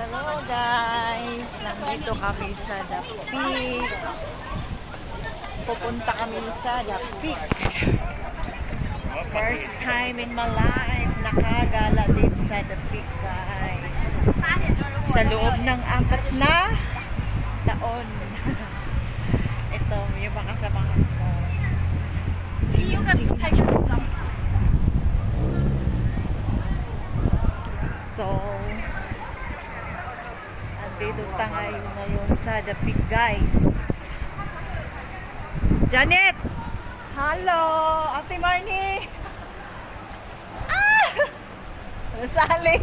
Hello guys! Nandito kami sa The Peak. Pupunta kami sa The Peak. First time in my life nakagala din sa The Peak guys. Sa loob ng 4 na taon. Ito yung mga kasamahan ko. So, andito tayo ngayon sa The Peak guys. Janet! Hello! Ate Marnie! Ah! Nasali!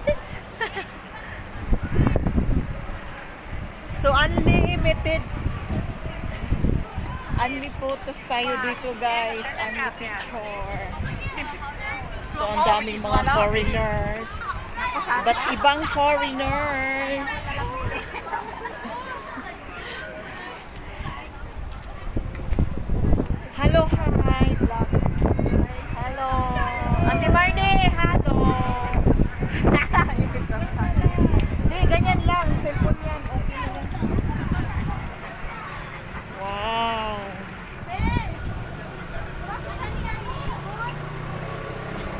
So, unlimited photos tayo dito guys. Unli picture. So, ang daming mga foreigners. But ibang foreigners. Hello, hi. Hello. Ate Marnie, hello. Hindi, ganyan lang. Cellphone yan. Okay lang. Wow.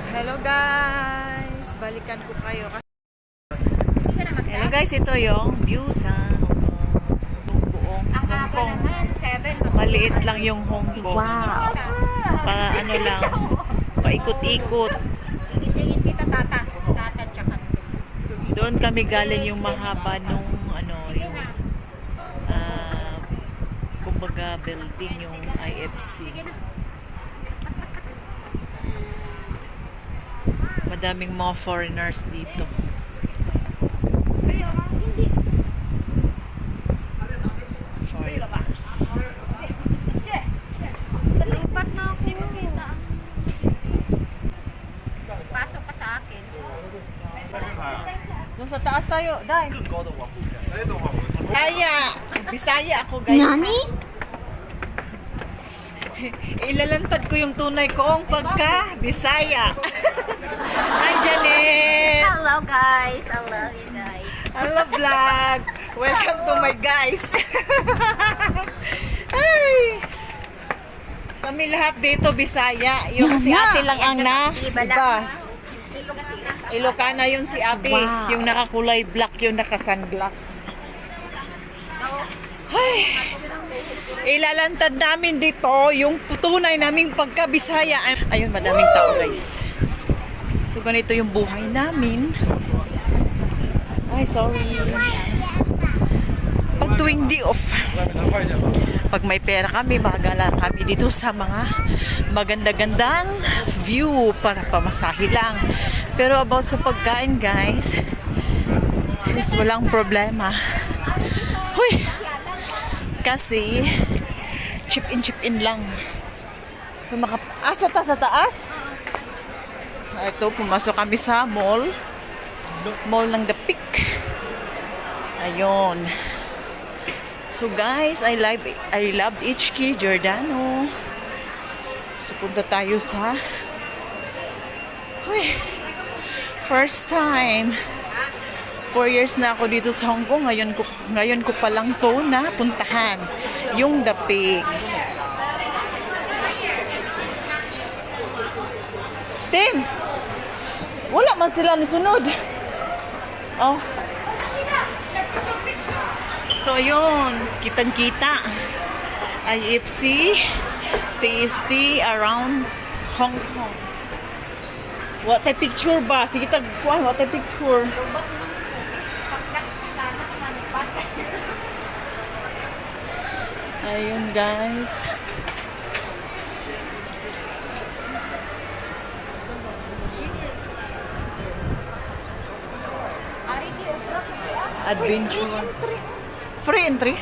Hello guys. Balikan ko kayo. Hello guys, ito yung view sa buong Hong Kong. Maliit lang yung Hong Kong. Wow. Para ano lang, paikot-ikot. Doon kami galing yung mahaba nung ano, yung kumbaga building yung IFC. Madaming mga foreigners dito. Foreigners. Lupat na ako. Pasok pa sa akin. Doon sa taas tayo, dai. Bisaya. Bisaya ako, guys. Nani? Ilalantad ko yung tunay kong pagka Bisaya. Hi, Janet. Hello guys. I love you guys. Hello, vlog. Welcome to my guys. Ay. Kami lahat dito Bisaya. Yung si ate lang ang na iba. Ilocana yun si ate. Wow. Yung nakakulay black, yung naka-sunglass. Ay. Ilalantad namin dito yung tunay naming pagka-Bisaya. Ayun, madaming tao guys. So, ganito yung buhay namin. Ay, sorry. Pag tuwing day off, pag may pera kami, bagala kami dito sa mga maganda-gandang view para pamasahe lang. Pero about sa pagkain, guys, is walang problema. Huy! Kasi, chip in lang. Sa taas? Ito, pumasok kami sa mall. Mall ng The Peak. Ayun. So guys, I love HK Giordano. So punta tayo sa first time. 4 years na ako dito sa Hong Kong. Ngayon ko pa lang to na puntahan. Yung The Peak. Tim! Wala man sila nisunod. Oh. So, yun. Kitang-kita. IFC, TST around Hong Kong. What a picture ba? Sige, tagpuan. What a picture. Ayun, guys. Adventure. Free entry?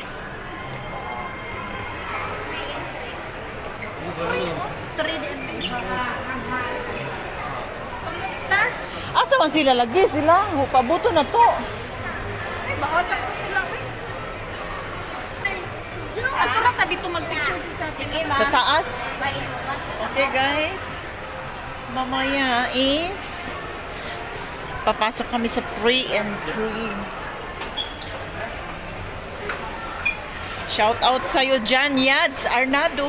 Asa man sila lagi sila? Pabuto na to. Ako na pa dito mag-picture sa sige ma. Sa taas? Okay guys. Mamaya is papasok kami sa pre-entry. Shout out sa'yo dyan, Yads Arnado.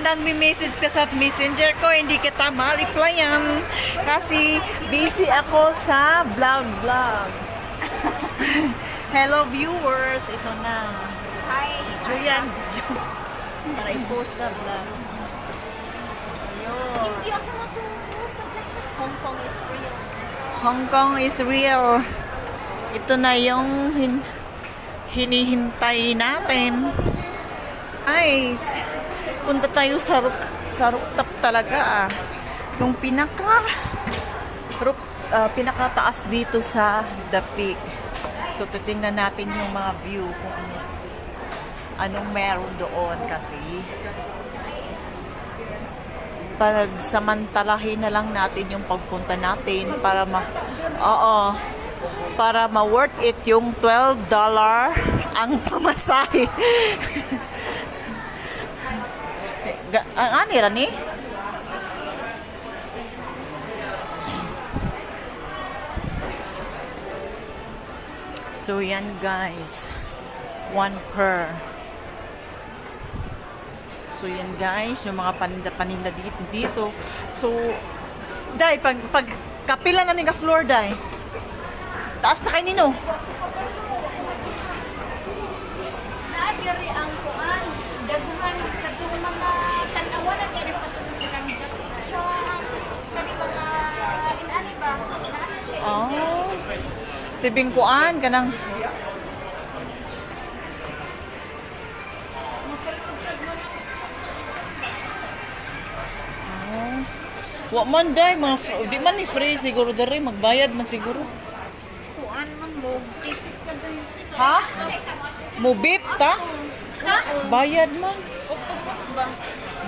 Nagme-message ka sa messenger ko, hindi kita ma-replyan kasi busy ako sa vlog. Hello viewers, ito na. Hi. Julian, para i-post na vlog. Ayun. Hindi ako matulog. Hong Kong is real. Hong Kong is real. Ito na yung hinihintay natin. Guys, punta tayo sa rooftop talaga. Yung pinakataas dito sa The Peak. So, titingnan natin yung mga view kung anong meron doon kasi pagsamantalahin na lang natin yung pagpunta natin para para ma-worth it yung $12 ang pamasahe. Ano yan eh? So yan guys, 1 per. So yan guys, yung mga paninda dito. So, Day, pag kapila na ni ka floor, Day. Taas na kayo nino. Naadiri ang kuan. Daguhan mga tanawan na kaya patulong sa kami. Kami mga inani ba? Naana siya. Oh. Si Bingkuan kanang wa man day di man ni free siguro dere magbayad man siguro. Kuan man mo. Tipid ka doon. Ha? Mubip ta? Saan? Bayad man. Octopus ba?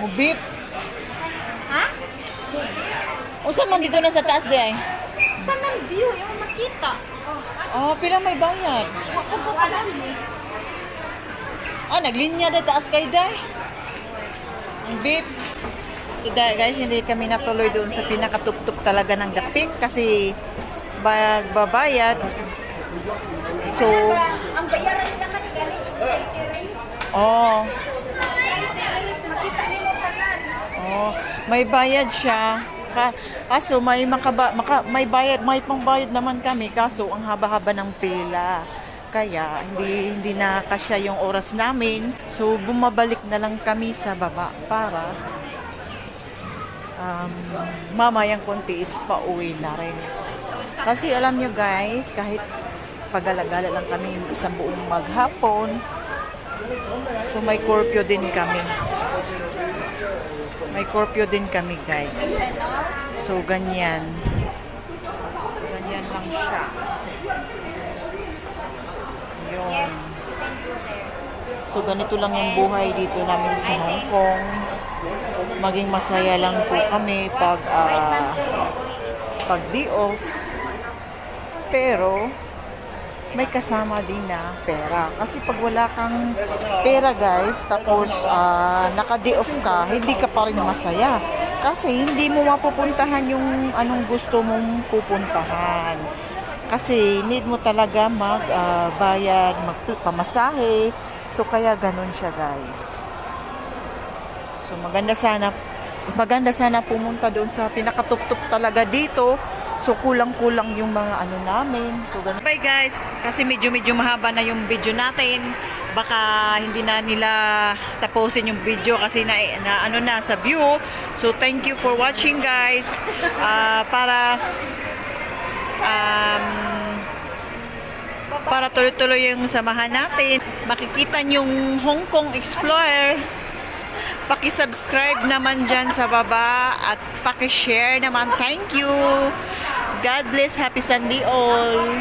Mubip. Ha? Usa man dito na sa taas di ay. Tanang view yung makita. Ah, pila may bayad. Upo ka lang eh. Ah, naglinya day taas kay day. Ang beep. So guys, hindi kami natuloy doon sa pinakatuptup talaga ng The Peak kasi babayad. So, Ang bayaran nila man galing is 30 race. oh, 30 race. Makita nila tanan. oh, may bayad siya. Kaso may bayad, may pangbayad naman kami kaso ang haba-haba ng pila. Kaya hindi na kasya yung oras namin. So bumabalik na lang kami sa baba para mamayang konti is pauwi na rin. Kasi alam nyo guys, kahit pag-alagala lang kami sa buong maghapon, so may curfew din kami. May curfew din kami guys. So ganyan. So ganyan lang siya. Yun. So ganito lang yung buhay dito namin sa Hong Kong. Maging masaya lang po kami pag day off. Pero may kasama din na pera. Kasi pag wala kang pera guys, tapos naka-day off ka, hindi ka pa rin masaya. Kasi hindi mo mapupuntahan yung anong gusto mong pupuntahan. Kasi need mo talaga magbayad, magpamasahe. So kaya ganun siya guys. So maganda sana pumunta doon sa pinakatuptup talaga dito. So kulang-kulang yung mga ano namin. So ganun. Bye guys, kasi medyo mahaba na yung video natin. Baka hindi na nila tapusin yung video kasi na ano na sa view. So thank you for watching guys. Para tuloy-tuloy yung samahan natin. Makikita yung Hong Kong Explorer. Paki-subscribe naman dyan sa baba at paki-share naman. Thank you. God bless. Happy Sunday all.